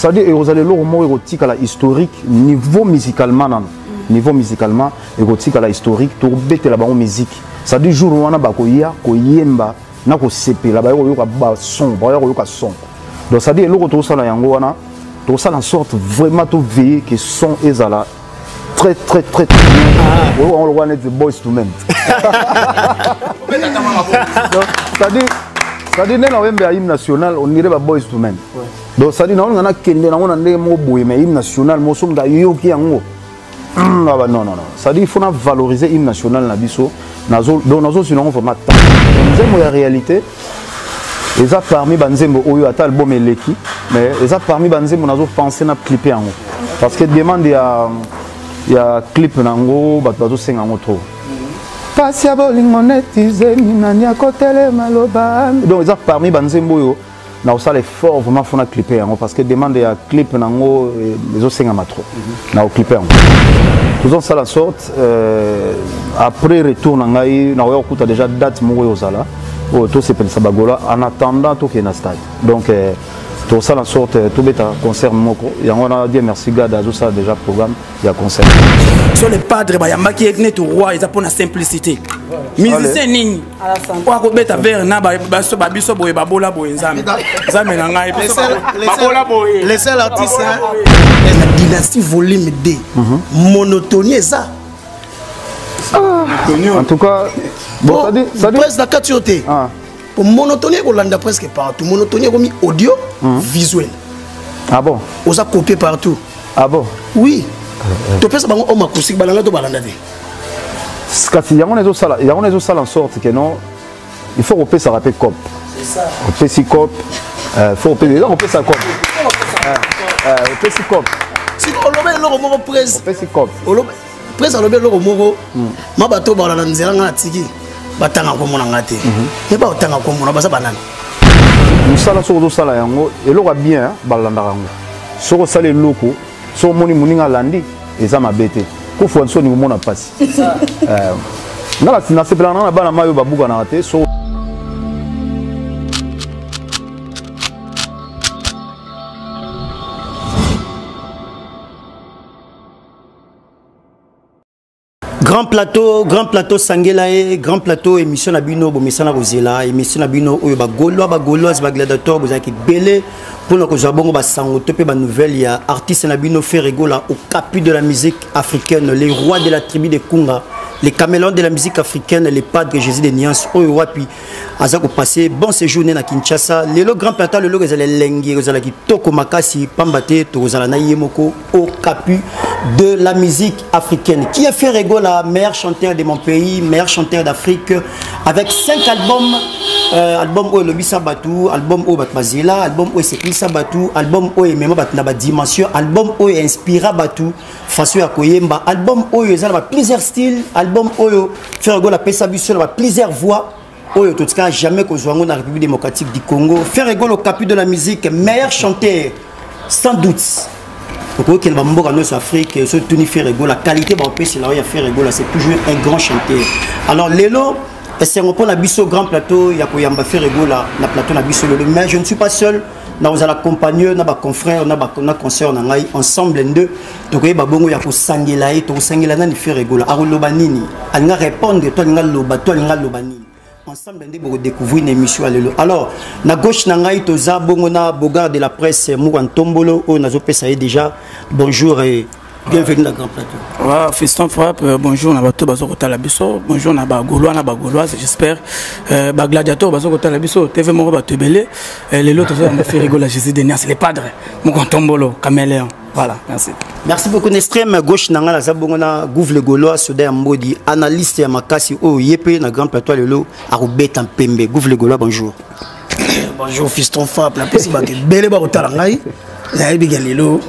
c'est-à-dire que vous avez la historique, niveau musicalement. Niveau musicalement, et la historique, tout bête la musique. C'est-à-dire jour où on a bakoya, koyemba, na ko sepe la ba yo ka son, ba yo ka son. Donc c'est-à-dire que tout ça la yango wana, tout ça en sorte vraiment tout veiller que son ezala très. On le voit net the boys to men. C'est-à-dire que dans l'hymne national, on dirait boys to men. Donc c'est-à-dire que on a kende na on a ndé mo boye mais hymne national mo som da yo ki yango. Non. C'est-à-dire qu'il faut valoriser l'hymne national na biso. Donc nous sinon vraiment tant. Nzembo la réalité. Les a parmi banzembo oyo ata album eleki, mais les a parmi banzembo nazo penser na clipper yango. Parce que demande il y a clip nango bato senga ngo trop. Pasia bolingo netize nani akotele maloba. Donc les a parmi banzembo yo na osala effort vraiment faut na clipper yango parce que demande il y a clip nango les senga ma trop. Na clipper yango. Faisons ça la sorte après retour nangai na oyo kuta déjà date mo yo sala. Tout c'est Sabagola en attendant tout qui est dans stade. Donc tout ça la sorte tout bête concert moko. Et on a dit merci gars dans ça déjà programme il y a concert. Sur les padres ba yamba qui est tout roi ils apprennent la simplicité. Musicien nini. Kwa ko beta vers na ba so ba biso boye ba bola boye nzambe. Nzambe na ngai ba bola boye. Les seuls artistes la dynastie volume 2. Monotonie ça. En tout cas, bon, ça dit presque la quatuorté. Pour monotonie, on l'a presque partout. Monotonie, on mis audio, visuel. Ah bon? On a copié partout. Ah bon? Oui. Tu penses que on m'a acoustique, balanga to balanda. Parce qu'il y a une salle en sorte que non, il faut repérer ça rapide cop. C'est ça. Repérer si cop, faut repérer ça cop. Repérer si cop. Si on le met presque. Repérer si cop. Presque à l'objet moko ma bato ba la nzela nga tiki batanga ko mona ngate mais ba otanga ko mona ba sa banana musala so do sala yango eloko bien balanda yango soko sala eloko so moni muninga landi eza mabete ko fo so ni mona pasi na sepela na bana mayo babuka na te so. Grand plateau Sangelae, grand plateau émission Nabino, Bomissana Rosela, émission Nabino, Oyoba Gauloise, Gladiator, vous avez belé pour nous que ba sango topé ba nouvelle, il y a artiste Nabino Ferregola au capu de la musique africaine, les rois de la tribu de Kunga, les camélons de la musique africaine, les padres Jésus des Niances, Oyowa puis Azako passé bon séjour na Kinshasa, le grand plateau le logo les lengi, vous allez qui toko makasi pambate, to vous allez na yemoko au capu de la musique africaine. Qui a fait Ferregola, meilleur chanteur de mon pays, meilleur chanteur d'Afrique, avec 5 albums. Album où le Bissabatou, album où Batmazela, album où c'est Bissabatou, album où il même Batnaba Dimension, album où il inspira Batou, Faso Akoyemba, album où il y a plusieurs styles, album où Ferregola Pessabution, plusieurs voix. Où tout cas jamais qu'on soit dans la République démocratique du Congo. Ferregola au capu de la musique, meilleur chanteur, sans doute. Donc, il va mourir en Afrique, surtout Ferregola, la qualité va c'est là où il y a Ferregola, c'est toujours un grand chanteur. Alors, Lélo, c'est un peu un grand plateau, il y a Koyamba Ferregola, la plateau na biso, mais je ne suis pas seul. Nous allons accompagner nos confrères, nos concerts, ensemble deux. Donc, il y a Bongo Yako Sangelae, to Sangelae ni Ferregola, Arolobanini. Elle va répondre, toi, il y a Lobanini. Ensemble, nous découvrir une émission. Alors, na gauche, nangai toza bongona Bogard de la presse Mouran Tombolo, on a déjà. Bonjour et bienvenue dans Grand Plateau. Fiston Frappe, bonjour, na bato bazo kota la biso, bonjour na ba Gaulois na ba Gauloise, j'espère. Ba Gladiator bazo kota la biso, TV moko ba tebele, les lots toza na Ferregola Jésus des Niances, les padres, Mouran Tombolo, Caméléon. Voilà, merci. Merci beaucoup. Extrême gauche nanga la zabongona Gouv le Gaulois Soda Mbodi, analyste ya makasi o yepé na Grand Plateau lelo arubet en pembe. Gouv le Gaulois, bonjour. Bonjour Fiston Frappe, la pesi ba ke belé ba otala ngai. Na yebi galelo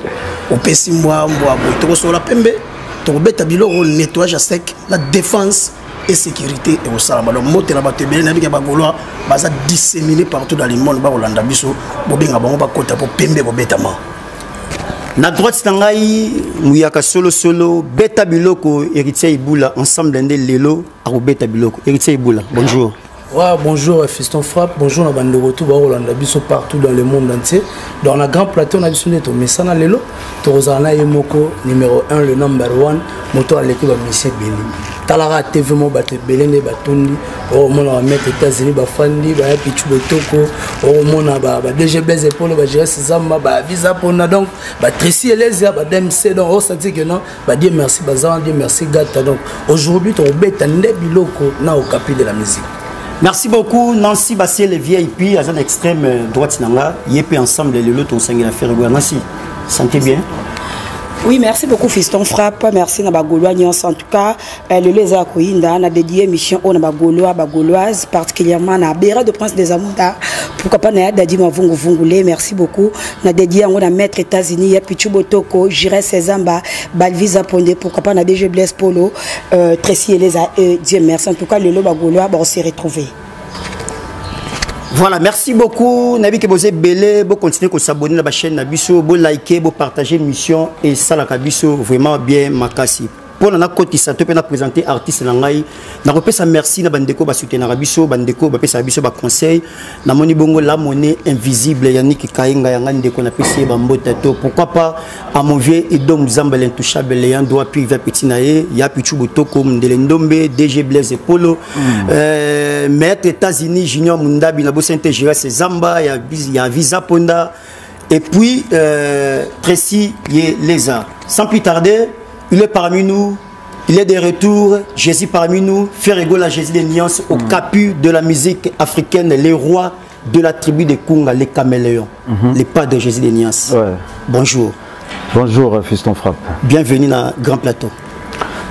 o pesi mwa to so la pembe, to beta bilo o nettoyage à sec, la défense et sécurité et au salama. Donc moté la ba te belé na bi ba Gaulois baza disséminé partout dans le monde ba Rolanda biso, bo benga bango ba kota po pembe bo betama. Na droite nangai muyaka solo beta biloko héritier Ibula ensemble ndé lelo aro beta biloko héritier Ibula bonjour. Ouais, bonjour Fiston Frappe, bonjour la bande de retour, Rolanda Bisso partout dans le monde entier. Dans la grande plateau, on a besoin de ton message à l'élo. Torozana Yemoko, numéro 1, le number 1, moto à l'équipe de Michel Béli. Talara TV, mo batte Belene, batondi, au monde à mettre États-Unis, bafandi, ba Pichu Botoko, au monde à DG Blaise Polo, ba Jérès Zamba, ba Visa Pona, donc, ba Tracy Elezia, ba DMC, donc, on s'est dit que non, ba Dieu merci, Bazan, Dieu merci, Gata. Donc, aujourd'hui, ton bête, un biloko, na au capi de la musique. Merci beaucoup Nancy Bassé le VIP à un extrême droite nanga yépe ensemble les lots on s'engage à faire Nancy sentez bien. Oui, merci beaucoup Fiston Frappe, merci Nabagolois en tout cas le lézard Koinda a dédié mission au Nabagolois bagoloise particulièrement na Béra de Prince des Amounda pourquoi pas na Dadi Mavungu Vungulé merci beaucoup na dédié on a maître États-Unis ya Pichu Botoko Jire Sezamba Balvisa Pondé pourquoi pas na DG Blaise Polo Tracy Eleza Dieu merci en tout cas le lot bagolois on s'est retrouvé. Voilà, merci beaucoup. Nabi Kebose Belé, vous continuez à s'abonner à la chaîne Nabiso, vous liker, vous partager l'émission et ça la Kabiso vraiment bien makasi. Pour la côté ça te peut présenter artiste nangai. Na repé ça merci na bandeko ba soutenir Nabiso, bandeko ba pesa Nabiso ba conseil. Na moni bongo la monnaie invisible Yannick Kainga yanga ndeko na pesi ba mbota to. Pourquoi pas à mon vieux Idom Zamba l'intouchable Léon doit puis va petit naé, ya Pichu Botoko Mndele Ndombe, DG Blaise Polo. Maître États-Unis Junior Mundabi na bo s'intégrer ces Zamba, il y a Visa Ponda et puis Tracy Eleza. Sans plus tarder, il est parmi nous, il est de retour, Jésus parmi nous, Ferrego la Jésus des Nuances au capu de la musique africaine, les rois de la tribu de Kunga, les caméléons, les pas de Jésus des Nuances. Ouais. Bonjour. Bonjour Fiston Frappe. Bienvenue dans Grand Plateau.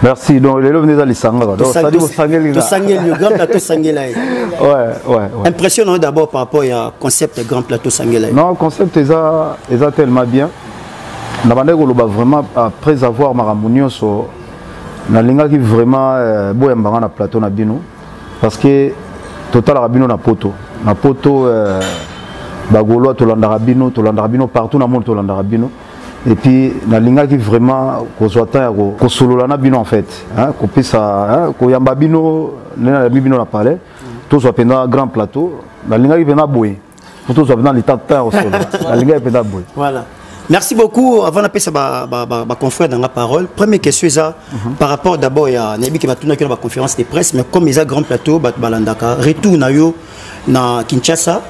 Merci. Donc, les lots venez à l'Issangara. Donc, ça dit au Sangel, le Grand Plateau Sangelaï. Ouais. Impressionnant d'abord par rapport au concept Grand Plateau Sangelaï. Non, le concept est tellement bien. Vraiment, après avoir Maramounio, na linga qui vraiment boyambanga na plateau na bino parce que total rabino na poto bagolo to landa rabino partout na monde to landa rabino et puis na linga qui vraiment kozwata ko solola na bino en fait hein ko pesa ko yamba bino na bino na parler to so pena grand plateau na linga qui pena boy pour to so pena l'état terre au sol na linga qui pena boy voilà. Merci beaucoup. Avant d'appeler ça ma confrère dans la parole, première question ça par rapport d'abord à Nabi qui va tourner dans la conférence de presse, mais comme ils ont grand plateau, balandaka retour na Kinshasa,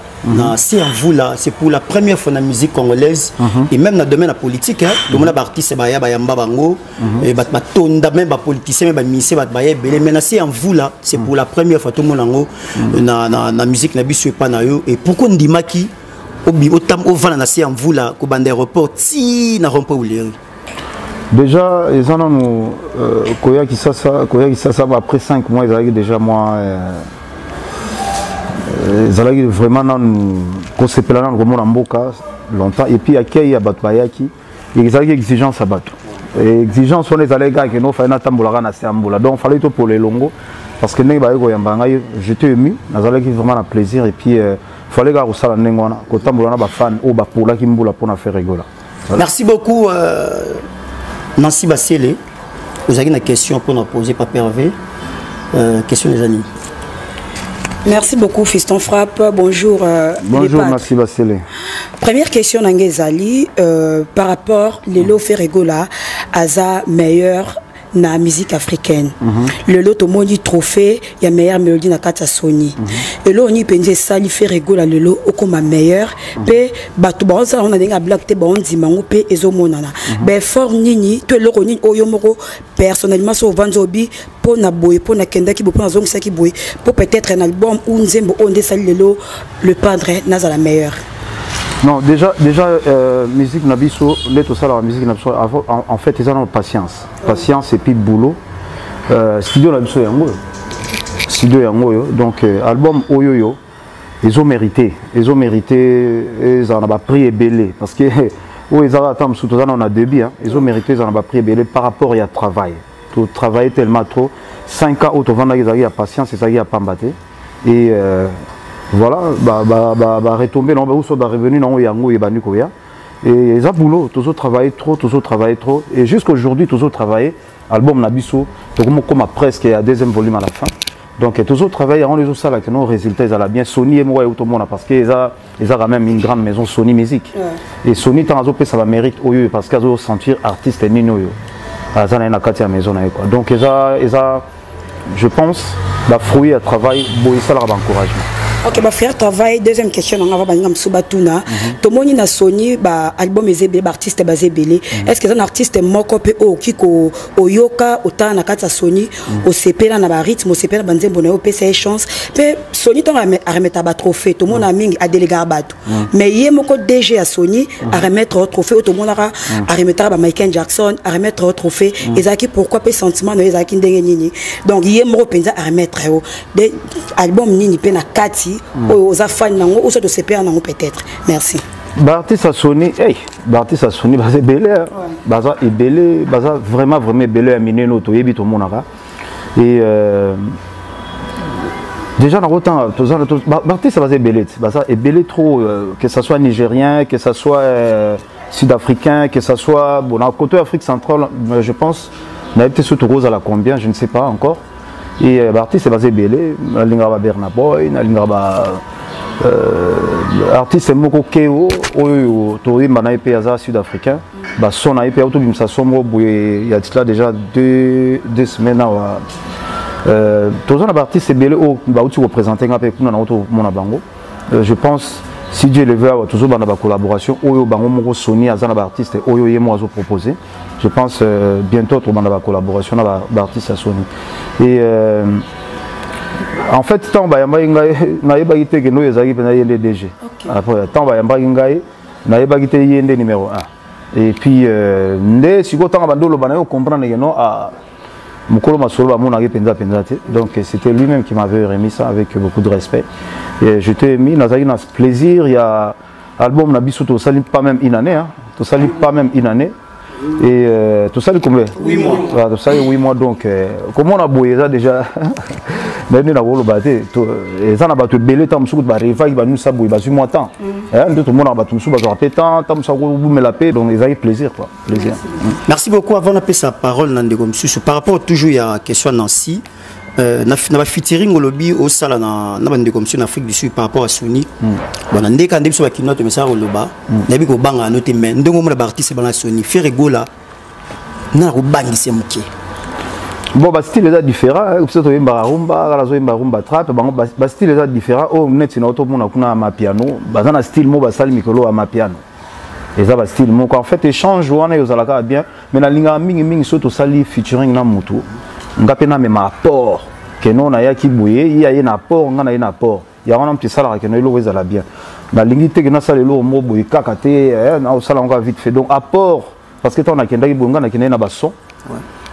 c'est en vous là, c'est pour la première fois dans la musique congolaise et même dans le domaine de la politique, le monde artiste baya bayamba bango et batonda même politicien même ministre baye belé, mais c'est en vous là, c'est pour la première fois tout le monde dans la musique na biso pas na yo et pourquoi on dit maki au vent en vous là, au bande aéroport, si n'a pas oublié. Déjà, ils en ont Koya qui ça après 5 mois, ils avaient déjà moi. Ils avaient vraiment concepté là dans le monde longtemps. Et puis il y a Batbayaki, ils avaient exigence à battre. Exigence on les allait gars que nous faisons tambola na Sambula. Donc fallait tout pour les longos parce que j'étais ému, nous avons vraiment un plaisir et puis fallait gars ça la nengona ko tambola na ba fan ou ba pour la kimbula pour na faire rigola. Merci beaucoup Nancy Bassélé. Vous avez une question pour nous poser par Hervé. Question des amis. Merci beaucoup Fiston Frappe. Bonjour. Bonjour Nancy Bassélé. Première question Nangezali par rapport les lots Ferregola Aza meilleur na musique africaine. Le lot au monde trophée il y a meilleure mélodie na kata Sony. Et là on y pense sali Ferregola le lot au comme meilleur pe batu ba on a denga black te ba on dit mango pe ezo monana. Ben fort nini to le roni oyomoro personnellement so vanzobi pour na boy pour na kenda ki bo pour na zong sa ki boy pour peut-être un album ou nzembo on de sali le lot le padre na za la meilleure. Non, déjà musique nabiso, tout ça la musique nabiso en fait ils ont patience et puis boulot. Studio nabiso yango donc album Oyoyo ils ont mérité ils en ont pris et belé parce que ils ont attendu surtout on a début ils ont mérité ils en ont pris et belé par rapport à travail. Tout travailler tellement trop 5 ans auto vendre ils ont patience ils ont pas battre et voilà, retomber non, ou soit revenu non yango et banikoya et ça boulot, toujours travailler trop et jusqu'aujourd'hui toujours travailler album nabiso, donc comme presque il y a deuxième volume à la fin. Donc toujours travailler on les autres ça là que nos résultats ils allaient bien. Sony et moi et tout le monde parce que ils a quand même une grande maison Sony Music. Et Sony tant azo ça va mérite parce qu'ils ont sentir artiste nino yo. Azana na katia maison na quoi. Donc ils a je pense la fruit à travail boy ça leur encouragement. Ok, bah frère travail deuxième question on va banga msubatuna to moni na Sony ba album ezebe ba artiste bazebele est-ce que un artiste moko pe o kiko oyoka ota na kata Sony o sepela na ba rythme o sepela banzembo na o pesa chance pe Sony ton a remettre ba trophée to mona mingi a déléguer bato mais yé moko DG à Sony a remettre au trophée to mona a remettre ba Michael Jackson a remettre au trophée ezaki pourquoi pe sentiment no ezaki ndenge nini donc yé moko penza a remettre au album nini pe na kati aux affaires nango ou soit de CPA nango peut-être merci Bartis a sonné Bartis a sonné bazé belé baza et belé baza vraiment belé à miner notre yebi tout monde et déjà dans autant Bartis a bazé belé baza et belé trop que ça soit nigérien que ça soit sud-africain que ça soit bon à côté Afrique centrale je pense on a été surtout rose à la combien je ne sais pas encore. Et l'artiste est basé belé, l'ingaba Bernaboy, l'ingaba artiste moko keo, oyo tori mana EP aza sud-africain, bah son EP auto bimsa sombo il y a déjà deux semaines tous les artistes belé au ba outi représenter ngapé kuna na auto mona bango. Je pense si Dieu le veut toujours dans la collaboration oyo bango moko Sony aza na artiste oyo yemo azo proposer. Je pense bientôt tout dans la collaboration avec l'artiste à Sony. Et en fait, tant que je suis DG. Après, tant que je suis numéro 1. Et puis, si vous comprendre donc c'était lui-même qui m'avait remis ça avec beaucoup de respect. Et je t'ai mis dans un plaisir. Il y a l'album Nabiso, tout ça, pas même une année. Tout ça, pas même une année. Et tout ça, combien 8 mois. Voilà, tout ça, 8 mois. Donc, comment on a bouillé ça déjà Nous avons battu. Et ça, on a battu belé, tant que nous avons ça bouillé, tout le monde a battu, nous avons battu tant que nous avons la paix. Donc, ils ont eu plaisir. Plaisir. Merci beaucoup. Avant d'appeler sa parole, par rapport toujours à la question de Nancy, na featuring au lobby au sala na bande comme en Afrique du Sud par rapport à Sony bon ndé quand ndé so bakinote mais ça au loba na bi ko banga note mais ndongo mo na artiste bana Sony Ferregola na ko bangise muke bon bah style est différent peut-être yemba rumba la zo yemba rumba trap bah style est différent oh net na auto mona kuna ma piano bah na style mo ba sali mikolo à ma piano et ça va style mo en fait échange wana yo zalaka bien mais na linga mingi soto sali featuring na mutu ngapena même apport que non na ya ki bouye il y a un apport ngana un apport il y a un petit salaire que no lo wezala bien na lingité que na sala lo mo boye kakate na sala on vite fait donc apport parce que ton na kenda ki bonga na kenda na bason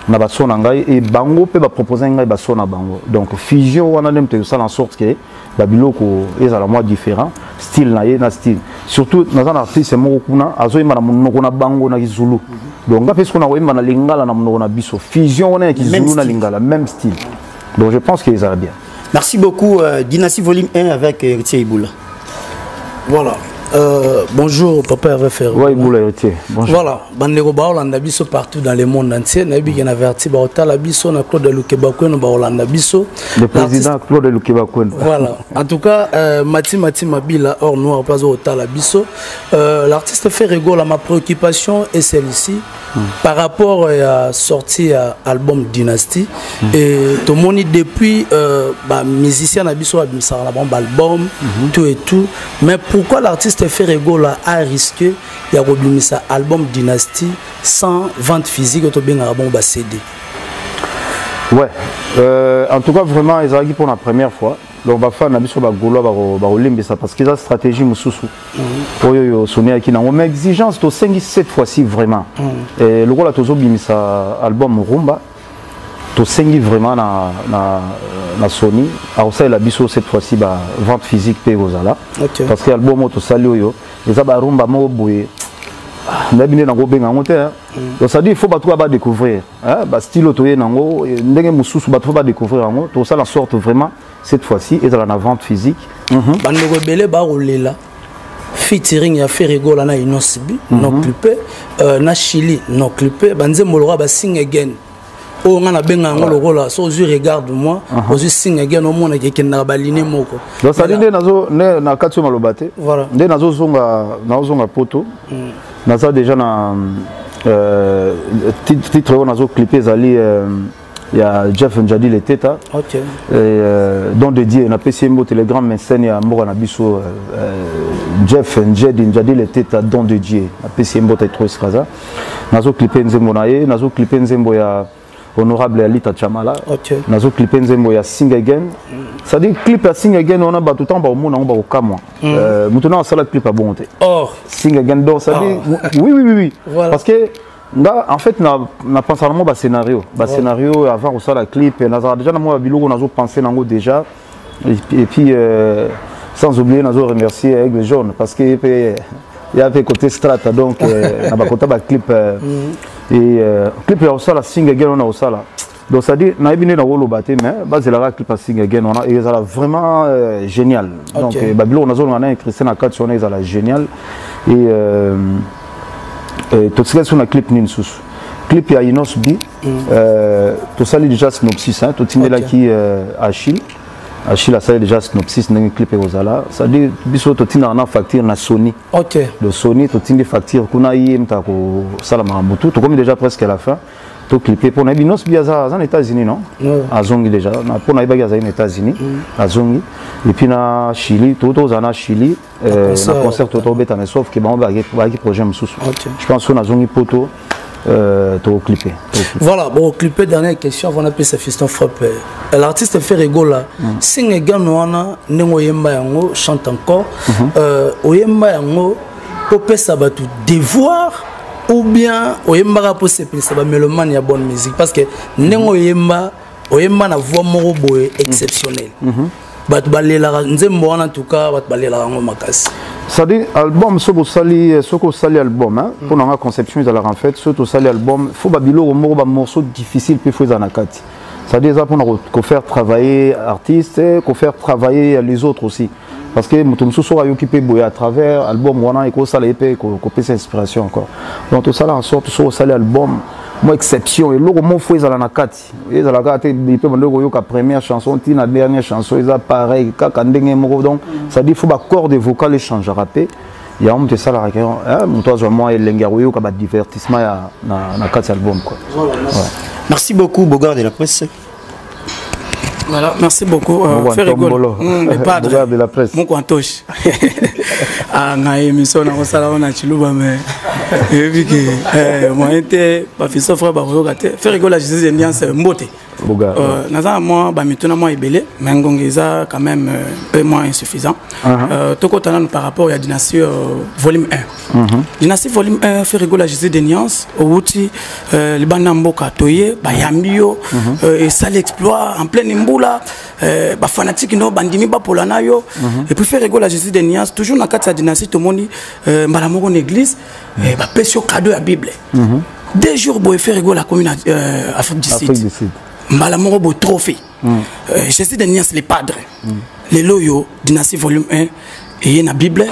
na bason ngai et bango pe ba proposer ngai bason na bango donc fusion wana nem te sala en sorte que ba biloko ezala moi différent style na ye na style surtout dans un artiste mo kuna azo imana monoko na bango na Zulu donc ngapé ce qu'on a wemba na lingala na monoko na biso fusion wana ki Zulu na lingala même style donc je pense qu'ils allaient bien. Merci beaucoup Dynastie volume 1 avec Héritier Iboula. Voilà. Bonjour, papa Hervé Ferro. Oui, Iboula Héritier. Bonjour. Voilà. Bandego Baolanda Biso partout dans le monde entier. Nabi qui a averti Baotala Biso, na Claude Lukebakwen, Baolanda Biso. Le président Claude Lukebakwen. Voilà. En tout cas, Mati Mabila, hors noir, pas Otala Biso. L'artiste Ferregola, ma préoccupation est celle-ci. Par rapport à sorti album Dynastie et tout le monde depuis musicien a biso album tout et tout mais pourquoi l'artiste Ferregola a risqué ya robimisa album Dynastie sans vente physique au bien bon CD. Ouais en tout cas vraiment ils ont pour la première fois donc ba fa na biso ba golo ba olimbisa parce qu'ils ont stratégie mususu oyo Sony qui na on exigence to 5 cette fois-ci vraiment et le rôle tozo bimisa album Rumba to 5 vraiment na Sony a aussi la biso cette fois-ci ba vente physique pe ozala parce que album to sali oyo eza ba Rumba mo boye ndabine na go benga ngote donc ça dit il faut ba toi ba découvrir ba style to ye nango ndenge mususu ba to ba découvrir ngo to ça la sorte vraiment cette fois-ci et dans la vente physique bandeko belé ba rolela featuring ya Ferregola na Inosibi non clipé na Chili non clipé banze molora ba sing again on a bien un rôle so je regarde moi aussi signe again au monde qui na baline moko donc ça dit na katio malobate voilà nde nazo zonga poto naza déjà na titre on nazo clipper zali il y a Jeff Njadi le teta OK don de Dieu na PCMO les grands mécènes ya moko na biso Jeff Njadi le teta don de Dieu na PCMO ta trop skaza nazo clipper nzembo na ye nazo clipper nzembo ya honorable Alita Chamala nazo clipper nzembo ya Sing Again ça dit clip ya Sing Again on a ba tout temps ba mona on ba okamwa mutuna sala clip a bonté oh Sing Again donc ça dit oui voilà. Parce que là en fait na pensé vraiment ba scénario avant au ça la clip na déjà na moi biloko nazo penser nango déjà et puis sans oublier nazo remercier avec les jeunes parce que il y avait côté strata donc na ba kota ba clip et clip ya ça la Sing Again on a ça là donc ça dit na ebine na wolo baté mais base la clip à Sing Again on a et ça là vraiment génial donc babilo nazo na Christian na 4 on est ça là génial et tout ça sur un clip ninsus clip ya Inos B tout ça déjà synopsis hein tout tinde là qui Achille a ça déjà synopsis dans clip et Rosala ça dit biso tout tinde na facture na Sony OK de Sony tout tinde facture kuna yi mta ko sala mabutu tout comme déjà presque à la fin tout clipé pour na Inos B aux États-Unis non azongi déjà na pour na iba aux États-Unis azongi et puis na Chili tout aux na Chili na concert tout beta mais sauf que ba projet msusu je pense qu'on a zongi poto to clipé voilà bon clipé dernière question on appelle ça Fiston Frappe l'artiste fait rigola Sing Again wana nengo yemba yango chante encore oyemba yango popesa batu devoir ou bien oyemba pour se penser ba mélomane ya bonne musique parce que nengo yemba oyemba na voix moko boye exceptionnel bat balela nzembo wana en tout cas bat balela ngo makasi ça dit album soko sali album hein pour na conception ils en fait surtout sali album faut babilo moko ba morceau difficile puis faut za nakati ça dit ça pour nous faire travailler artistes qu'on faire travailler les autres aussi parce que mutumsu so ayo kipe boya à travers album wana et ko sala épée ko pesa inspiration encore donc tout ça là en sorte so sali album moi exception et logo mon fouet à la nakati et à la carte il peut me dire que première chanson tina dernière chanson ils a pareil kaka ndenge moko donc ça dit faut ba cordes vocales échanger rapper il y a un ça la récurrent hein mon toi moi et lengaroyo ka ba divertissement na carte album quoi merci beaucoup Bogard de la presse. Voilà, merci beaucoup. Fait rigolo. Le padre de la presse. Mon quantoche. Ah, na émission na osala on a chiluba mais et puis que moi était ba fils frère ba rogaté. Fait rigolo la justice indienne mbote. Naza moi ba mituna moi ibele mais ngongeza quand même un peu moins insuffisant. Toko tana par rapport à Dynastie volume 1. Dynastie volume 1 fait rigolo la justice indienne au outil le bana mboka toye ba yambio et ça l'exploit en plein imboula ba fanatique no bandimi ba polana yo et puis fait rigolo la justice indienne toujours na kati ya Dynastie to moni mbala moko église ba pesio cadeau à Bible. 2 jours boy fait rigolo la commune Afrique du Sud. Mbala moko bo trophée. Jésus de Nias les padres. Les loyo Dynastie volume 1 et na Bible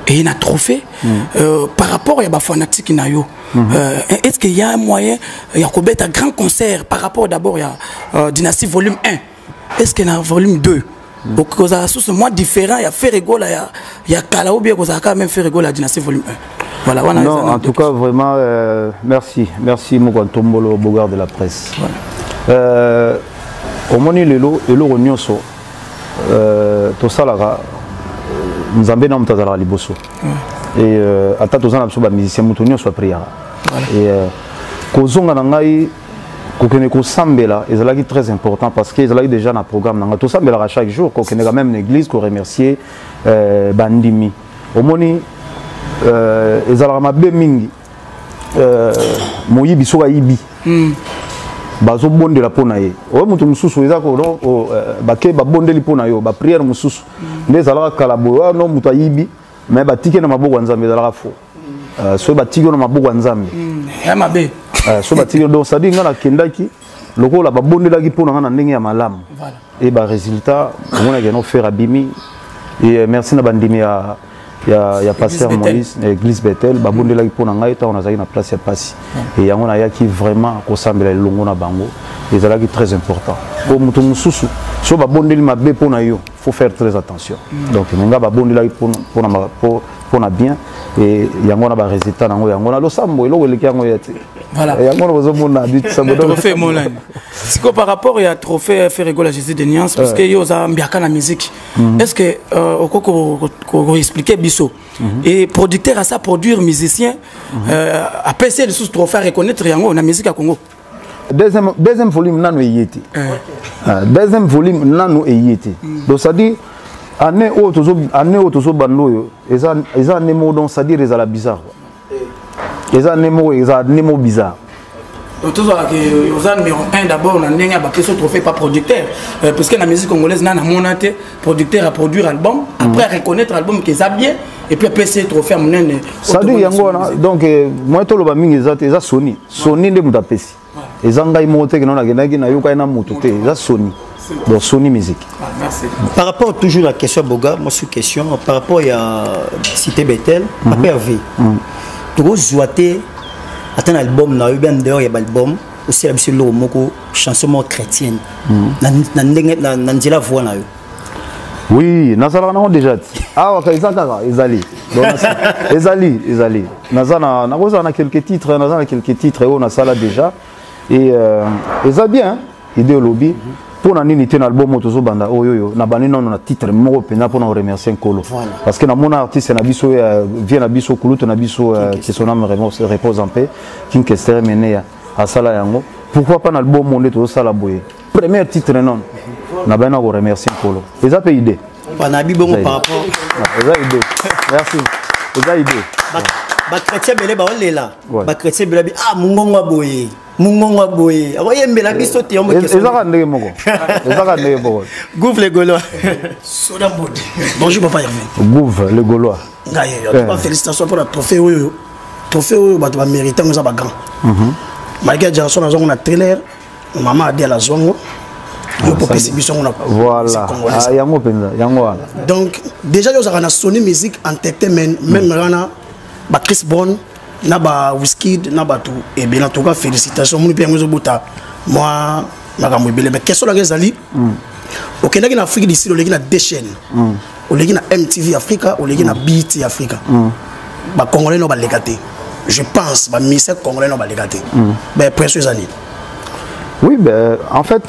et na trophée par rapport à ba fanatique na yo. Est-ce qu'il y a un moyen il y a un grand concert par rapport d'abord à Dynastie volume 1. Est-ce qu'il y a volume 2 donc ça sous moi différent il y a fait rigolo il y a Kala ou bien ça quand même fait rigolo la Dynastie volume 1. Voilà, non, en tout cas vraiment merci Moko Tombolo Bogard de la presse. Au moni lelo nyonso to salara nzambe na mutazala liboso et ata tozana biso ba musicien mutu nyonso prière et kozonga na ngai kokene ko sambela ezalaki très important parce que ezalaki déjà na programme na to sambela chaque jour kokene quand même l'église ko remercier bandimi au moni ezalaka mabe mingi moyibi soka yibi bazo bondela pona ye o mutu mususu ezako no bake babondeli pona yo ba prière mususu nde ezalaka kala boyo no mutu ayibi mais batike na maboko nzambe ezalaka fo so batike na maboko nzambe ya mabe so batike donc ça dit ngana kendaki lokola babondelaki pona ngana ndenge ya malamu et ba résultat on a gagné faire abimi et merci na bandimi il y a pasteur Moïse église Bethel babondelaki mpona ngai ntango nazalaki na place ya pasi et yango nayaki vraiment kosambela elongo na bango ezalaki très important po moto mosusu so babondeli mabe mpona yo faut faire très attention donc menga babondelaki mpona bien et yango na barésultat nango yango na losambo eloko eleki yango ya te voilà yango na bozomona trophée molani siko par rapport ya trophée Ferrego la Jésus de Niance parce que yo za mbiaka na musique est-ce que ko expliquer biso et producteur à ça produire musicien à PC les sous trophée reconnaître yango na musique à Congo deuxième volume nano eyeti deuxième volume nano eyeti donc ça dit année otozo bandoyo eza année mo donc ça dire ezala bizarre eza nemo bizarre autozo que ozan numéro 1 d'abord on a ndenge ba peso trophée pas producteur parce que la musique congolaise na monate producteur à produire album après reconnaître album qui est bien et puis PC trophée monene ça dit yango donc moi to loba mingi eza Sony nde mutapesi eza ngai mote que non agendaki na yoka na moto te eza Sony. Donc Sony Musique. Merci. Par rapport toujours à la question Boga, moi sur question par rapport à Cité Bethel, après Hervé. Tu vois jouer un album na bien dehors il y a album aussi la le moko chanson chrétienne. Nandela voix na yo. Oui, nazala na déjà. Ah wakazaka ezali. Donc ezali. Nazana na quelques titres, et on a ça là déjà et ça bien idée au lobby. Pour un album autozo banda oyoyo na bani non na titre moko pena pour remercier Nkolo parce que na mon artiste na biso vient na biso kuluto na biso que son âme repose en paix king kester menea à sala yango pourquoi pas un album monde to sala boye premier titre non na bana ko remercier Nkolo eza pe idée na bibongo par rapport eza idée merci eza idée ba chrétien belé ba olela ba chrétien belé ah mungongo boye mungongo boye akoyembela biso te yombo keso ezaka ndenge moko Gouv les Gaulois soda mbodi bonjour papa Hervé Gouv les Gaulois ngaye félicitations pour la trophée bato ba mériter ngo za ba grand malgré Jason na zongo na trailer maman a dit à la zongo yo pour pesi biso ngona voilà yango penza yango wana donc déjà yo za na Sony Music Entertainment même rana ba Chris Brown na ba Wizkid na ba tout et bien en tout cas félicitations mon père ngozo bota moi makambo ebele mais question la gezali OK na Afrique d'ici le na deux chaînes au na MTV Africa au na BT Africa ba congolais no ba legaté je pense ba ministère congolais no ba legaté ben précieux années oui ben en fait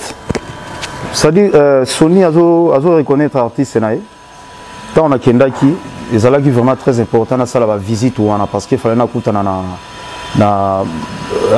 ça dit Sony azo reconnaître artiste nae tant on a kendaki et ça là qui vraiment très important na sala ba visite wana parce que fallait na kutana na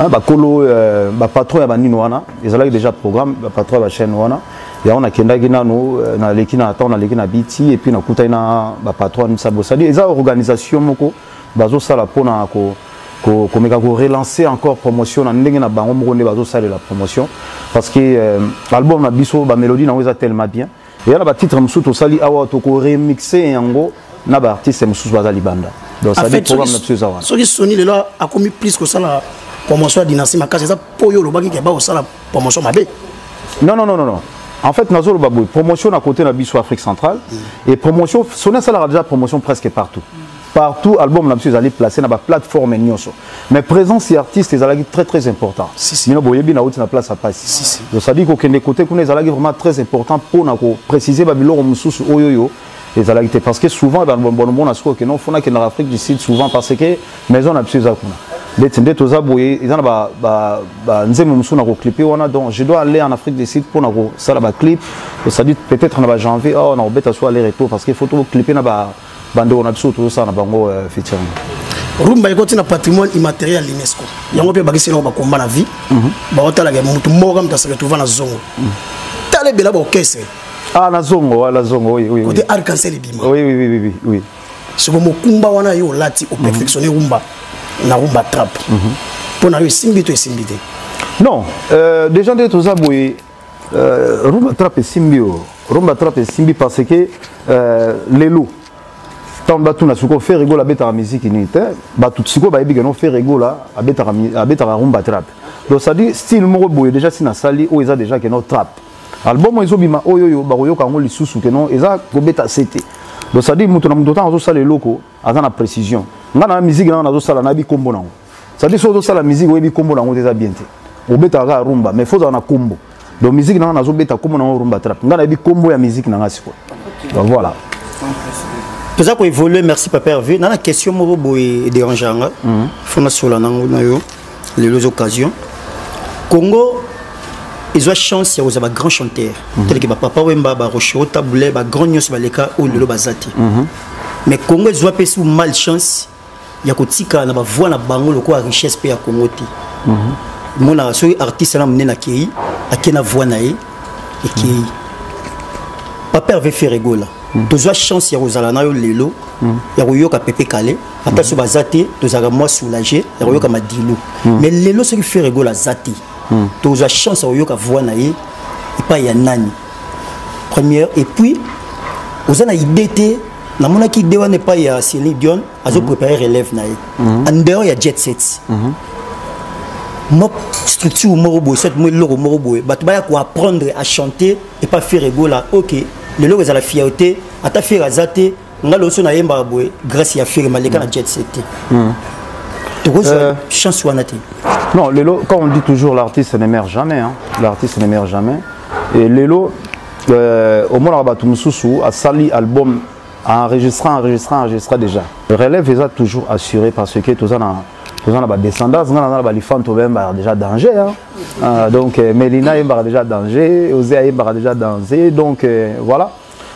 ba kolo ba patron ya banino wana et ça là déjà programme ba patron ba chaîne wana et on a kendaki nano na lekina attend na lekina biti et puis na kutana ba patron ça ça dit eza organisation moko bazo sala pona ko komeka ko relancer encore promotion na ndenge na bango moko nde bazo sala la promotion parce que album na biso ba mélodie na eza tellement bien et là ba titre musuto sali awa to ko remixer yango na ba artiste mususu bazali banda donc ça dit programme na tuza wana so Sony lelo a commis plus que ça la promotion de Dynastie Makasi ça poyo lo baki ke ba ça la promotion mabe non en fait nazolo babou promotion à côté na biso Afrique centrale et promotion Sony ça la déjà promotion presque partout album là monsieur allez placer na ba plateforme nyonso mais présence des artistes ezalaki très important si no boyebi na outi na place à passe donc ça dit ko kende côté kuna ezalaki vraiment très important pour na ko préciser ba biloko mususu oyoyo ezalaki parce que souvent dans bon asko que non fona que na Afrique du Sud souvent parce que maison na monsieur zakuna ndete toza boye ezana ba nzemo musu na ko clipper wana donc je dois aller en Afrique du Sud pour na ko sala ba clip ça dit peut-être na ba janvier na obeta soit aller retour parce que photo clipper na ba bande on a biso tout ça na bango featuring rumba ikoti na patrimoine immatériel à l'UNESCO yango pe bakisi na ba komba na vie ba otala ga mutu moga mtasa retrouver na zongo tale bela ba okese la zongo oui côté arc-en-ciel bima oui c'est comme kumba wana yo lati au perfectionner rumba na rumba trap pour na yo simbito et simbité non déjà de tout ça boy rumba trap et simbi parce que lelo tant batu na suko faire rigola beta musique inite batu tsiko ba ebiga no faire rigola abeta rumba trap donc ça dit style moko boy déjà si na sali o eza déjà que no trap album ezo bima oyoyo ba koyoka ngo lisusu que non eza ko beta cité donc ça dit mutu na mutu temps ça les locaux azana na précision nga na musique na zo sala na bi kombo nango ça dit so sala musique we bi kombo nango déjà bien te obeta ga rumba mais faut na kombo donc musique na zo beta kombo nango rumba trap nga na bi kombo ya musique na nga siko donc voilà tout ça pour évoluer merci papa Hervé na la question mo boy dérangeant faut na sola nango na yo les occasions Congo ils ont chance il y a un grand chanteur tel que papa Wemba ba Rochero Taboulé ba grand news ba leka ou lelo bazati mais Congo ils ont pas sous malchance il y a kotika na ba voix na bango loko a richesse pe ya Congo ti mona so artiste na mnena kei akena voix na e kei papa Hervé Ferregola tous ont chance il y a ozala na yo lelo ya koyoka pepe kale ata so bazati tozaka moi soulagé ya koyoka madilu mais lelo so ki Ferregola zati tu as chance à voir voix naïe et pas y a nani première et puis vous avez une idée na mona qui dewa n'est pas ya Céline Dion a préparé relève naïe en dehors il y a jet set moi structure morobo cette moi logo morobo bah tu vas apprendre à chanter et pas faire rigoler ok le logo à la fierté à ta faire azate nga lo so na yemba boy grâce à faire maleka na jet set chance ou anati. Non, Lelo, quand on dit toujours l'artiste n'émerge jamais, hein, l'artiste n'émerge jamais. Et Lelo, au moins Rabatumsusu a sali album enregistrant déjà. Le relève est toujours assuré parce que tout ça na descendance, on a les fans déjà danger. Hein. Donc Melina est déjà danger, Osea est déjà danger. Donc voilà,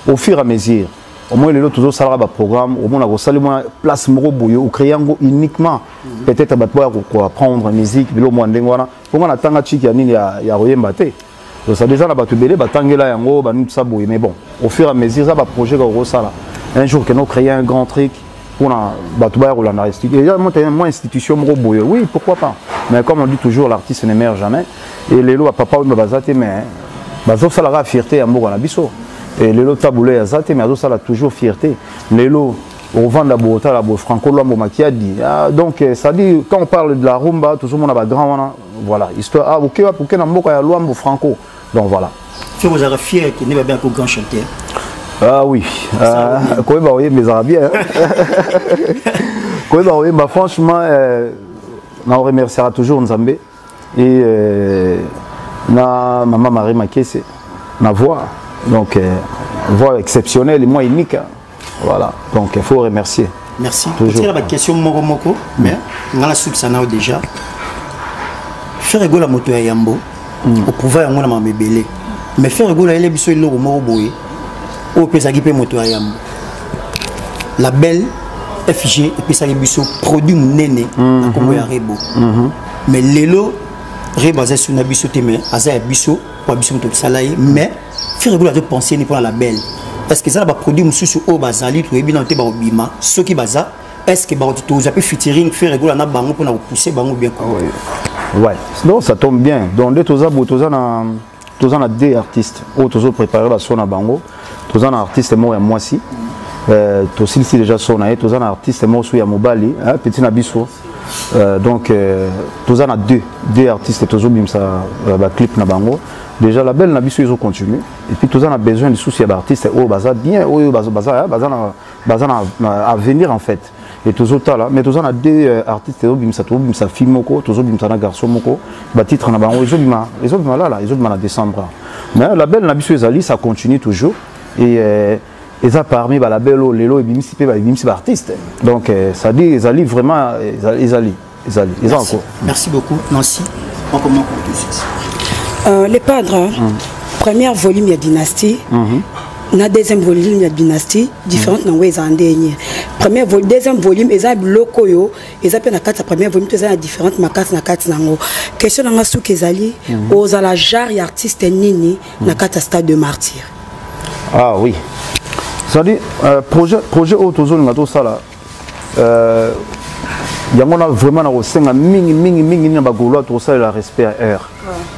au fur et à mesure. Au moins les autres toujours ça va programme au moins on a salé moins place moro boyo ou créer uniquement peut-être pour apprendre musique bilo moins ndengwana pour on attend chiki ya nini ya royemba te donc ça déjà la batu belé batangela yango ba nous ça boye mais bon au fur et à mesure ça va projet ko sala un jour que nous créer un grand truc pour na batu ba rola na institut déjà moins institution moro boyo oui pourquoi pas mais comme on dit toujours l'artiste n'émerge jamais et les lois papa me bazate mais bazo ça la fierté ya moko na biso. Et les lots taboulés à ça, mais ça a toujours fierté. Les lots, on vend la beauté, la beauté franco-lambo qui a dit. Donc, ça dit, quand on parle de la rumba, tout le monde a grand, voilà, histoire, ah, ok, pour qu'il y ait un lambo franco. Donc voilà. Vous avez fier qu'il n'est pas bien pour grand chanteur. Ah oui, quand vous voyez mes arabiens. Quand vous voyez, franchement, on remerciera toujours Nzambé. Et maman Marie Makese, ma voix. Donc, voix exceptionnelle et moi unique. Voilà, donc il faut remercier. Merci. Toujours. La question Moko, mais on a la subsana déjà. Faire rigoler la moto à Yambo, au pouvoir on a ma bébé. Mais faire rigoler les bisous logo Moroboé, au pesagi pe moto à Yambo. La belle FG et puis ça les bisous produit néné comme un rebo. Mais l'élo rebasé sur na bisou témé, aza bisou pour bisou to salaye mais faire rigoler de penser ni pour la belle. Est-ce que ça va produire monsieur au bazali to ebi na te ba obima ce qui baza est-ce que ba to za peut featuring faire rigoler na bango pour na pousser bango bien quoi. Ouais, non ça tombe bien. Donc les toza na deux artistes au tozo préparer la son na bango. Toza na artiste moi et moi si to si déjà son na toza na artiste moi sou ya mobali hein petit na biso. Donc toza na deux artistes tozo bimsa ba clip na bango. Déjà la belle na biso ils ont continué et puis toza na besoin de soucis d'artistes au baza bien au baza à venir en fait. Et tous autres là mais tous on a deux artistes bimsa film moko tous bimsa na garçon moko ba titre na bango ils ont là ils ont décembre mais la belle na biso ezali ça continue toujours et ça parmi ba la belle lelo et bimsi pe ba bimsi artiste donc ça dit ezali vraiment ezali encore. Merci beaucoup Nancy. On commence tout de suite. Les padres première volume il y a dynastie. Na deuxième volume il y a dynastie différentes dans les années. Premier volume deuxième volume ils ont bloqué yo ils ont na quatre première volume ils ont différentes makasi na quatre nango question na sou kezali aux ala jar y artiste nini na quatre stade de martyr. Ah oui. Ça dit projet autozone ngato sala yango na vraiment na kosenga mingi na bagolo to sala la respect à air.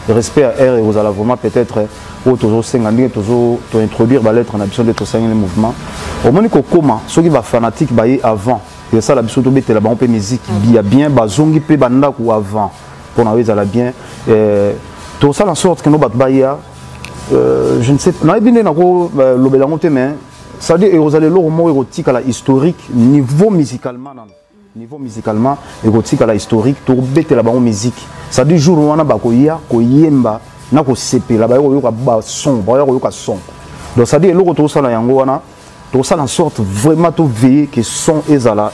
Le respect à air et vous allez vraiment peut-être autour de to introduire la lettre en habitude de tous les mouvements au moment où comment ceux qui va fanatique bailler avant et ça la biso to bete la ba on peut musique bien bazongi pe banda ou avant pour na weza la bien tout ça en sorte que no bat bailler je ne sais na bien na ko lobelango te mais ça dit vous allez l'eau mot érotique à la historique niveau musicalement érotique à la historique pour bête la bonne musique ça dit jour on a ba ko yemba na ko sepe la ba yo ka ba son ba yo ka son donc ça dit l'eau to ça la yango wana to ça en sorte vraiment to veiller que son ezala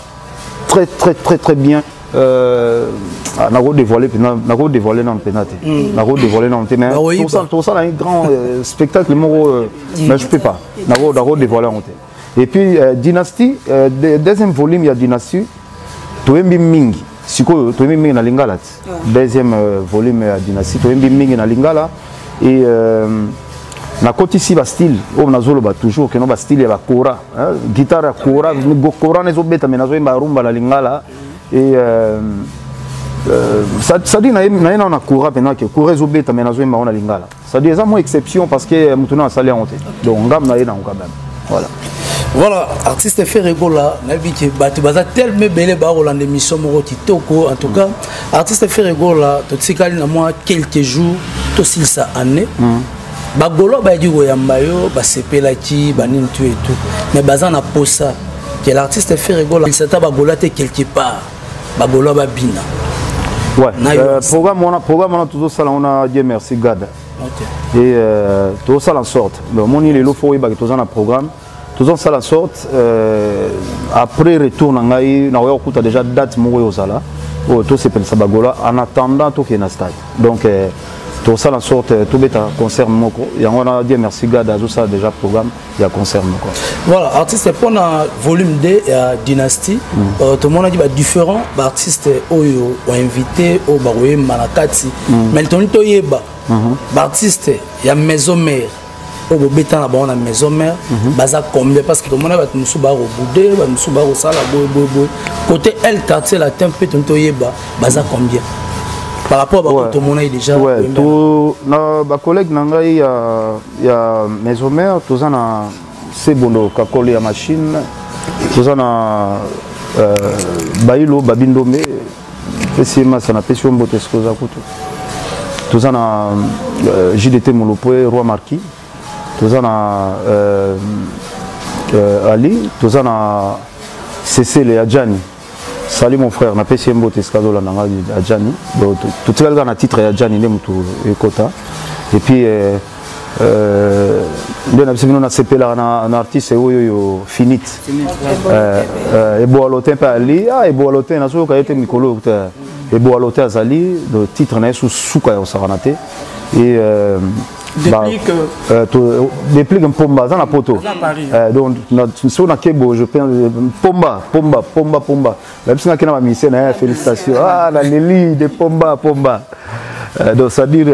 très bien n'a pas dévoilé non pénate n'a pas dévoilé non mais tout ça un grand spectacle mais je peux pas n'a pas dévoilé en et puis dynastie deuxième volume il y a dynastie toembi mingi siko toembi mingi na lingala deuxième volume ya dynastie toembi mingi na lingala et na côté ici ba style on a zolo ba toujours que no ba style ya ba kora guitare ya kora kora nezo beta mais nazo imba rumba la lingala et ça dit na na kora pendant que kora zo beta mais nazo imba on la lingala ça dit ça moins exception parce que mutuna a salé honte donc ngam na ina quand même voilà artiste Ferregola na bi que batu baza tellement belé ba rolande émission moko kitoko en tout cas artiste Ferregola to tsikali na moi quelques jours to silsa année bagolo ba di goyamba yo ba sepelaki ba nini tout et tout mais baza na posa que l'artiste Ferregola il s'était bagola te quelque part bagolo ba bina ouais programme on a toujours ça on a Dieu merci God et tout ça en sorte mon il est lo faut ba tout ça na programme tout ça la sorte après retour na ngai na yo kuta déjà date mo yo sala oh tout c'est ça bagola en attendant tout qui na stade donc tout ça la sorte tout beta concert moko ya on a dit merci gars tout ça déjà programme il y a concert moko voilà artiste pour na volume 2 dynastie tout le monde a dit différents artistes oyo ont invité au baroye manakati mais le tonito yeba artiste ya maison mère au beta na ba maison mère baza combien parce que tout le monde va musu ba robude ba musu ba sala boy côté el quartier la tempe tonito yeba baza combien par rapport à tout le monde déjà tout na collègue nangai ya maison mère tout ça na c'est bondo ka coller ya machine tout ça na bailo babindombe pesima ça na pesio mbote skoza kutu tout ça na JDT Molopoe roi marquis tout ça na Ali tout ça na Cécile et Adjani. Salut mon frère, na pesi mbote skado la nanga Adjani. Donc tout ça na titre ya Adjani ne mutu ekota. Et puis ndena bisino na sepela na artiste oyo finit. Et boalotin pa Ali, et boalotin na so ka yete mikolo et boalotin azali, le titre na sous souka ya saranate et déplique un pomba dans la poto donc sur la kebo je pense pomba même si on a une mission félicitations ah la Lili de pomba donc ça dire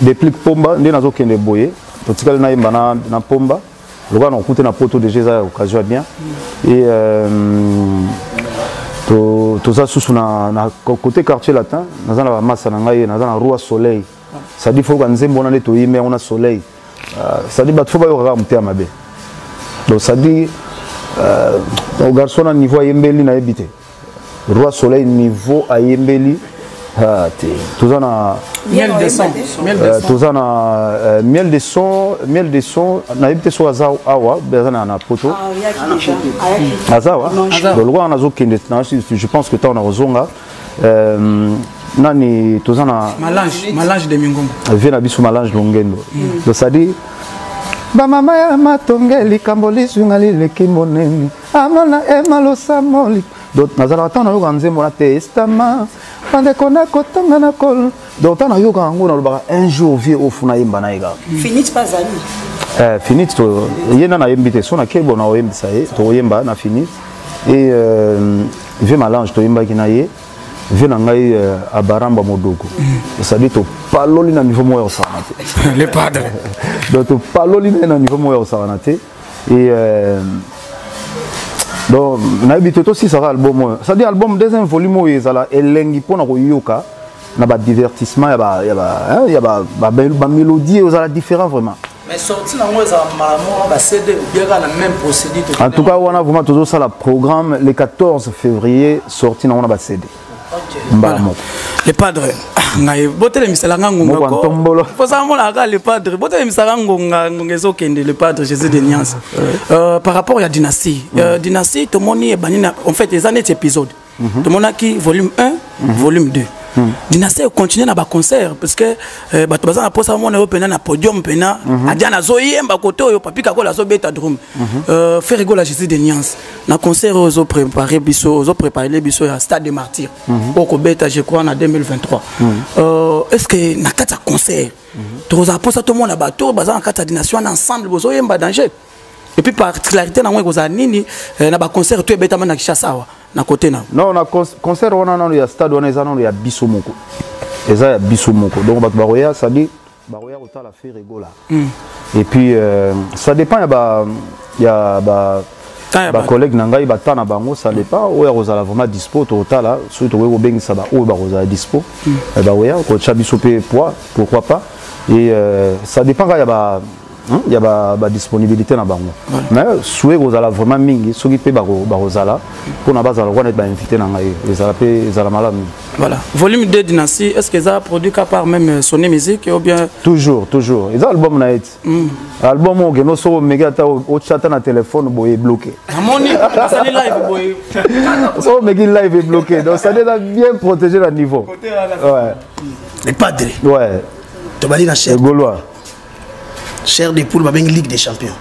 déplique pomba ndé nazo kende boye to tikala na imba na pomba le gars on coûte na poto de Jésus occasion bien et tout ça sous na côté quartier latin dans la masse na ngai dans la roi soleil ça dit faut qu'on zembo na to yime on a soleil ça dit ba faut ba yo ramte amabe donc ça dit au garçon à niveau yembeli na ebité roi soleil niveau à yembeli tout ça na miel de son tout ça na miel de son na ebité so azao awa bezana na poto azawa donc loi na zo kende je pense que ta na rozonga nani tozana malange de mingombo vient biso malange longendo donc ça dit ba mama ya matongeli kamboli sungali lekimoneni amana emalo samoli donc nazala tana yo ganzembo na testament pande kona kotanga na kol donc tana yo gango na lobaka un jour vie au funa yemba na ega finit pas ali finit to yena na yembite so na kebo na oyembisa ye to yemba na finit et vient malange to yemba kinaye vient ngai à Baramba Modogo ça dit to paloli na niveau moyo sanate les padres donc to paloli na niveau moyo sanate et donc na habité aussi ça album ça dit album deuxième volume ezala elengi pona ko yoka na ba divertissement ya ba mélodie ezala différent vraiment mais sorti na moi ça maman ba CD bien la même procédure en tout cas on a vraiment toujours ça la programme le 14 février sorti na on a ba CD mbala moko le padre ngai botele misala ngonga ko posa mona ka le padre botele misala ngonga ezokende le padre Jésus de Niance par rapport à dynastie dynastie to moni banina en fait les années épisodes to monaki volume 1 volume 2 dynastie continue na ba concert parce que bato baza na posa mona européen na podium pena adiana zoyemba koto yo papika ko la zo beta drum faire rigoler Jésus de Niance na concert ozo préparer biso ozo préparer biso à Stade des Martyrs au beta je crois en 2023 est-ce que na kata concert to za posa to mona bato baza na kata dynastie ensemble bozo yemba danger et puis particularité na ngwe ko za nini na ba concert to beta na Kinshasa na côté na non na concert on a ya stade on a ya biso moko eza ya biso moko donc bato baroya ça dit baroya otala faire rigola et puis ça dépend ya ba collègue nangai batana bango ça dépend oya rozala vraiment dispo to otala surtout oyo bengisa ba oyo ba rozala dispo baroya ko chabiso pe poids pourquoi pas et ça dépend il y a ba disponibilité na bango mais souhait rozala vraiment mingi soki pe ba rozala pour na bazala ko net ba invité na ngai ezala pe ezala malamu voilà volume 2 dynastie est-ce que ça produit qu'à part même Sony Musique ou bien toujours ez album na et album o geno so mega ta o chata na téléphone boye bloqué amoni ça live boye so mega live est bloqué donc ça doit bien protéger le niveau ouais les padres ouais to bali na chef Gaulois cher des poules, une Ligue des Champions.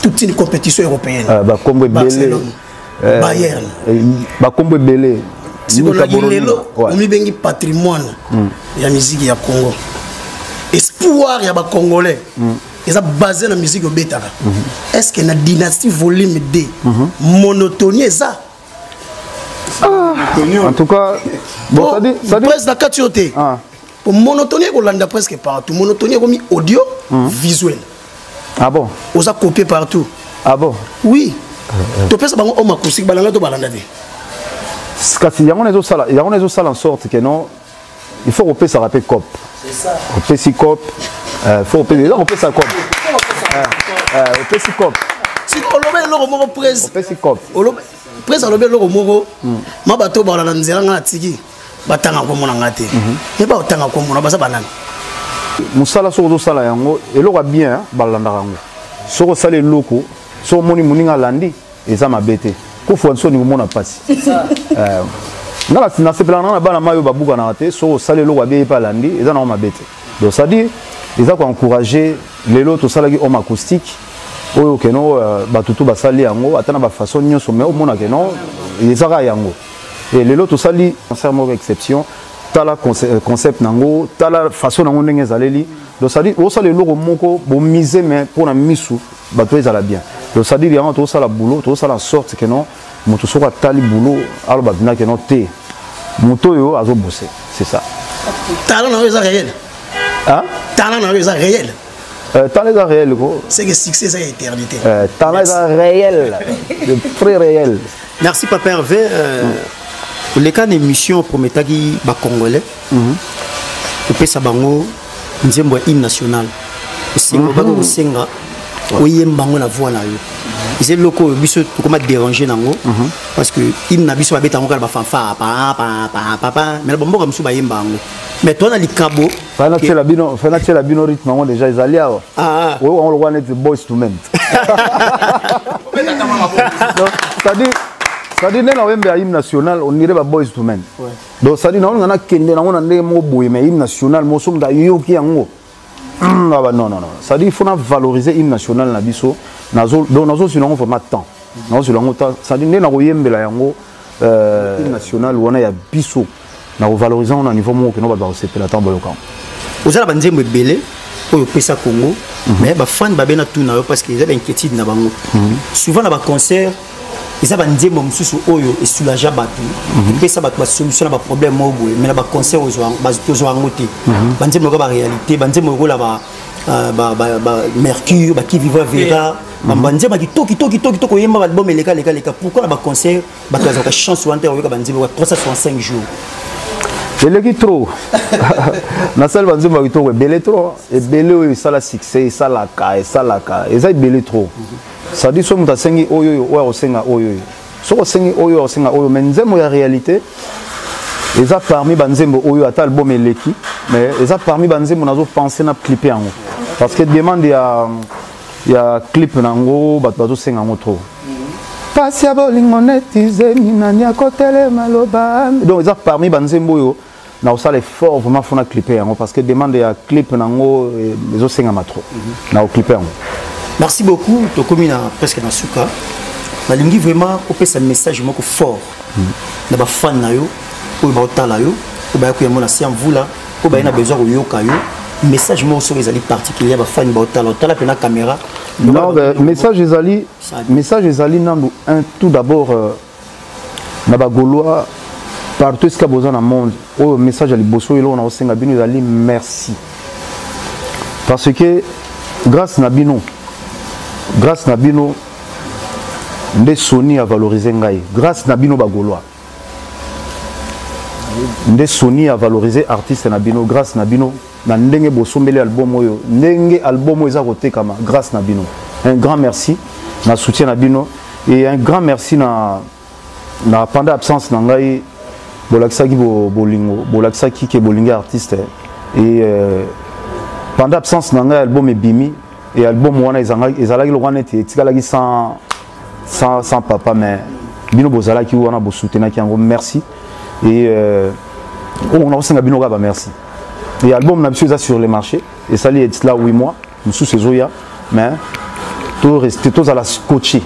Toute une compétition européenne. Barcelone, Bayern. Combo Belé. Si on a dit patrimoine, il y a la musique du Congo. Espoir, il y a les Congolais. Ils sont basés dans la musique au Bétara. Est-ce qu'il y a une dynastie volume 2 monotonie ça? En tout cas, ça dit. Presque la catioté. Pour monotonie, on l'a presque partout. Monotonie, on a mis audio, visuel. Ah bon? On a copié partout. Ah bon? Oui. Tu penses que on a acoustique, balanga to balanda de. Il y a une salle en sorte que non, il faut repérer ça rappelle cop. C'est ça. Repérer si cop. Faut repérer ça cop. Repérer si cop. Si on le met le mot presse. Repérer si cop. Presse on le met le mot. Ma bateau balanda nzela ngatiki. Batanga ko mona ngate et ba otanga ko mona basa banana musala so sala yango eloko bien balanda yango soko sala eloko so moni muninga landi eza mabete ko fonso ni mona pasi ngala na sepela na bana mayo babuka na te so sala eloko bien pa landi eza na mabete donc ça dit eza ko encourager lelo to sala ki homme acoustique oyo keno batutu basali yango atana ba façon nyonso mais o mona keno ezaka yango. Et les autres sali concernant exception tala concept nango tala façon nango ndenge zaleli donc ça dit au sali loko moko bo miser mais pour na misu bato ezala bien donc ça dit il y a tout ça la boulot tout ça la sorte que non moto soko tali boulot alors babina que non té moto yo azo bosser c'est ça talent na eza réel hein talent na eza réel talent réel quoi c'est que succès c'est éternité talent réel de très réel. Merci Papa Hervé. Les cas d'émission prometagi ba congolais. Pe sabango nzembo hymne national. Singo ba ko senga oyembango na voix na yo. C'est loko biso comment déranger nango parce que hymne na biso ba beta ngoko ba fanfare pa mais bombo comme sou ba yembango. Mais toi na likabo fana tela bino rythme ngo déjà ezali awa. Ah oui on le voit net boys to men. Ça dit na wembe hymne national on dirait ba boys to men. Donc ça dit na on a kende na on ndé mo boye mais hymne national mo somda yoki yango. Non. Ça dit il faut valoriser hymne national na biso nazo donc nazo sur on format temps. Nazo sur on temps ça dit na yembe la yango hymne national on a ya biso na valoriser on a niveau mo que no ba sepela temps boloka. Ozala banzembo belé oyo pesa Congo mais ba fan ba bena tout na yo parce que ils avaient inquiétude na bango. Souvent na ba concert ils avaient un diable mususu oyo et soulager batu et ça ba solution ba problème mo boye mais na ba concert ozo ngote banzembo ko ba réalité banzembo ko la ba mercure ba qui vivra vera banzembo ki toki yemba ba album leka pourquoi na ba concert ba kaza ka chance wante oyo ka banzembo 365 jours beleki trop na salle banzembo ki to belé trop et belé oyo ça la succès ça la ka et ça belé trop. Ça dit que tu sengi oyo oyo osenga oyo. So sengi oyo osenga oyo mais nzemo ya réalité Et ça parmi banzembo oyo ata album eleki mais ça parmi banzembo nazo penser na clipper yango parce que demande ya clip nango bato senga ngo trop pasi ya bolingo netize nani akotele maloba donc ça parmi banzembo oyo na osala effort vraiment fona clipper yango parce que demande ya clip nango ezo senga ma trop na clipper yango. Merci beaucoup to komina presque na suka nalingi vraiment opesa message moko fort na ba fan na yo ko ba otala yo ko ba ko yamona si amvula ko ba ina besoin ko yoka yo message moko sur ezali particulier ba fan ba otala pe na caméra non message ezali nando un tout d'abord na ba gaulois partout ce qu'a besoin dans le monde au message à liboso elo na osenga bino ezali merci parce que grâce na bino nde Sony a valorisé ngai grâce na bino ba gaulois nde Sony a valorisé artiste na bino grâce na bino na ndenge bosombeli album oyo ndenge album oyo eza kotekama grâce na bino un grand merci na soutien na bino et un grand merci na pendant absence na ngai bolakisaki bolingo bolakisaki ke bolingi artiste et pendant absence na ngai album ebimi et album wana ezalaki lokwa neti etikalaki sans papa mais bino bozalaki wana bosoutenaki yango merci et on a aussi bino ba merci et album na biso eza sur le marché et ça li là 8 mois nous sous ezoya mais tout rester tous à la scotcher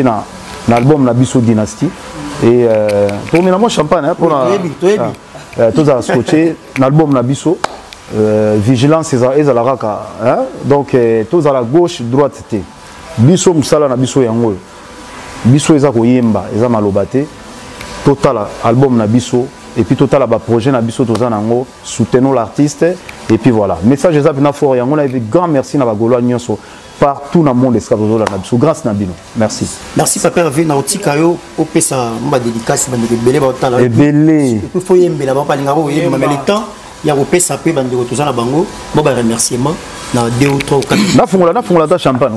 na album na biso dynastie et pour moi champagne pour tous à la scotcher na album na biso vigilance ezala raka donc tous à la gauche droite te biso musala na biso yango biso eza koyemba eza malobate total album na biso et puis total ba projet na biso toza nango soutenons l'artiste et puis voilà message eza pina fort yango na grand merci na ba gaulois nyonso partout dans le monde escavozo la biso grâce na bino merci papa Hervé na otika yo opesa mba dédicace ba belé ba otala belé il faut yembela ba palinga bo yemba mais le temps ya opesa pe bandeko toza na bango bo ba remerciement na 2 ou 3 ou 4 na fongola ta champagne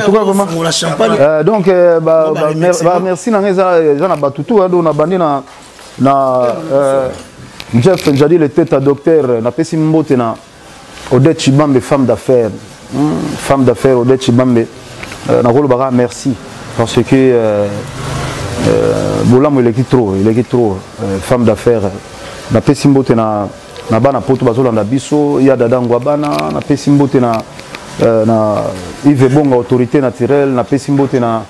pourquoi comment la champagne donc merci na ngeza na batutu do na bandi na Jeff Njadi le tête à docteur na pesi mbote na Odette Chibambe femme d'affaires Odette Chibambe na rolo bara merci parce que bolamo il est trop femme d'affaires na pesi mbote na bana poto bazolanda biso ya dada ngwabana na pesi mbote na Yves Bonga autorité naturelle na pesi mbote na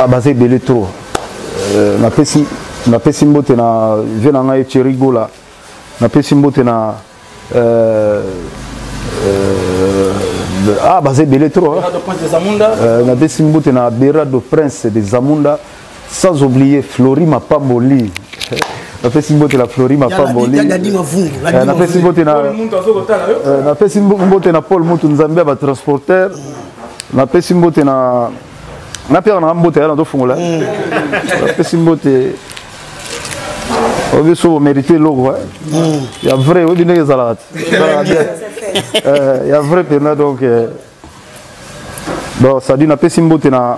abazé belé trop na pesi mbote na venanga e cherigola na pesi mbote na basé belé trop na pesi mbote na Berado Prince des Amunda sans oublier Flori Mapamboli na pesi mbote la Flori Mapamboli na pesi mbote na Paul Mutu Nzambe ba transporteur na pesi mbote na père na mbote ya ndo fungola na pesi mbote obiso mériter logo ya vrai obi ndenge zalat ya vrai pena donc bon ça dit na pesi mbote na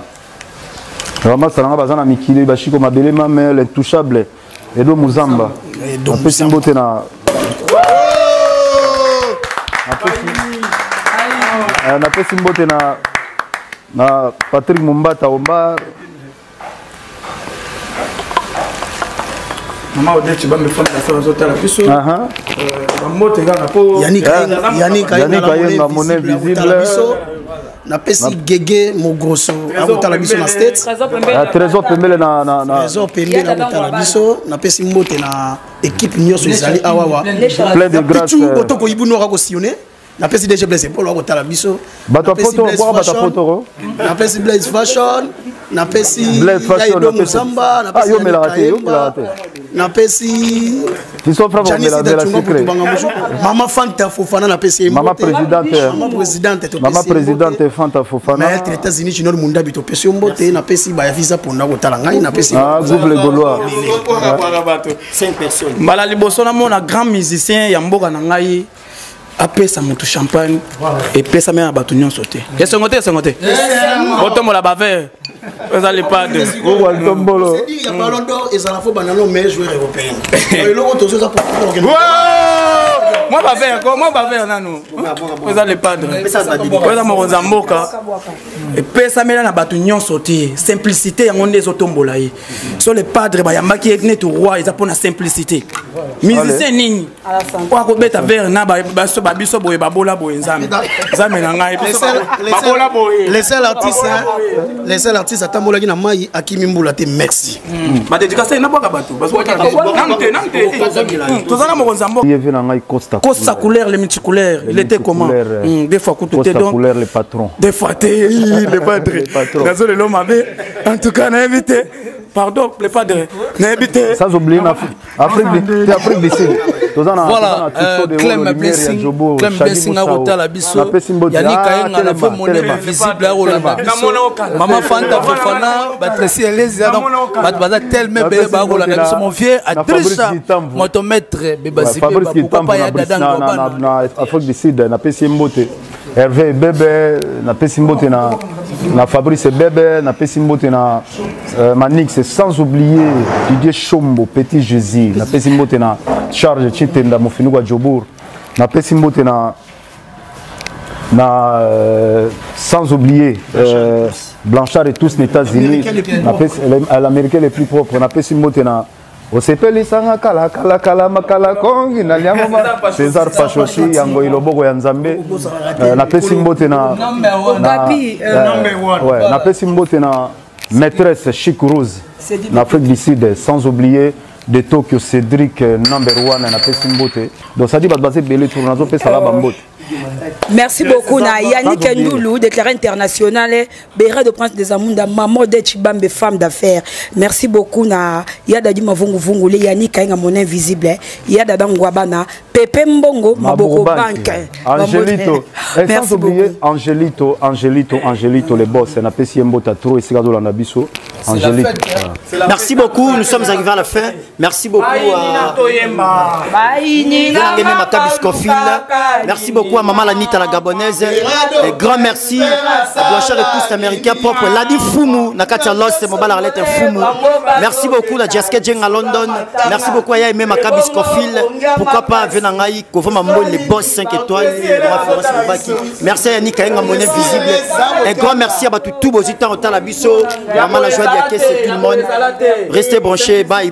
vraiment ça nga bazana mikile bashiko mabelema mais l'intouchable Edo Muzamba na pesi mbote na pesi mbote na Patrick Mumbata Ombar Maman Odette Chibambe femme d'affaires zotala biso mbote ngana po Yannick Ayenga monnaie visible na pesi gege mo grosso abotala biso na state trésor pembele na trésor pembele abotala biso na pesi mbote na équipe nyonso ezali awawa plein de grâce otoko ibuno ka ko sillonner na pesi DG Blaise Paul abotala biso bato photo na pesi Blaise Fashion na pesi Edo Muzamba na pesi na pesi Maman Fanta Fofana na pesi Maman présidente Fanta Fofana mais les États-Unis junior munda bito pesi mbote na pesi ba visa pona ko tala ngai na pesi groupe les Gaulois 5 personnes mbala liboso na mona grand musicien ya mboka na ngai apesa mutu champagne et pesa mena bato nyonso te esengote otombola bave Vous allez pas de. Il y a Ballon d'Or et ça la faut banano meilleur joueur européen. Moi va faire nano. Vous allez pas de. Vous allez mon zamboka. Et pesa mela na batu nyon sauter. Simplicité on des otombola yi. Sur les padres ba yamba qui est roi, ils apprennent la simplicité. Musicien nini. Kwa ko beta ver na ba so ba biso boye babola boye nzambe. Nzambe na ngai babola boye. Les seuls artistes atambola ki na mai akimi mbula te merci. Ba dédicace na boka batu. Namte. Tozana mo nzambo. Il y avait na ngai Costa. Costa couleur les multicouleurs, il était comment? Des fois Costa couleur les patrons. Des fois les padres. Désolé l'homme avait en tout cas n'a invité. Pardon, les padres. N'a invité. Sans oublier Afrique du Sud. Voilà, Clem Blessing à Rota la Bisso. Yannick Kayenga la fait mon invisible à Rolanda. Maman Fanta Fofana, Batracy Elisa, Batbaza tellement belle à Rolanda. Mon vieux Adrissa, motomètre, Bébasi, pourquoi pas Yadadang Afrique du Sud, n'a pas si mboté. Hervé Bébé, n'a pas si mboté na Fabrice Bébé, n'a pas si mboté na Manix, sans oublier Didier Chombo, Petit Jésus, n'a pas si mboté na Charles Chitenda Mofinuga Djobour, n'a pas si mboté na sans oublier Blanchard et tous les États-Unis, l'Américain les plus propres, n'a pas si mboté na Osepeli sanga kala makala kongi na liamoma César Pachoshi yango iloboko ya Nzambe na pesi mbote na na pesi mbote na maîtresse Chic Rose en Afrique du Sud, sans oublier de Tokyo Cédric number 1 na pesi mbote. Donc ça dit ba basé belé tournazo pe sala bambote. Merci beaucoup na Yannick Ndoulou, déclaré international, Béret de Prince des Amunda, maman de Chibambe, femme d'affaires. Merci beaucoup na Yada di Mavungu Vungu, Yannick Kainga mon invisible, Yada Dangwabana, Pepe Mbongo, Maboko Bank. Angelito, sans oublier Angelito, les boss, n'a pas si mbota trop ici dans la biso. Angelito. Merci beaucoup, nous sommes arrivés à la fin. Merci beaucoup à merci beaucoup à Maman Lanita la Gabonaise. Et grand merci à Blanchard et tous américains propres. Ladi Fumu, Nakatia Lost, Mobile Arlette Fumu. Merci beaucoup à Jasket Jeng à London. Merci beaucoup à Yaime Maccabi Scofield. Pourquoi pas Venangaï, Kovama Mbo, les boss 5 étoiles. Merci à Yannick Kayenga Monnaie Visible. Un grand merci à tout Bozita au Talabiso. Maman la joie de Yaké, c'est tout le monde. Restez branchés. Bye.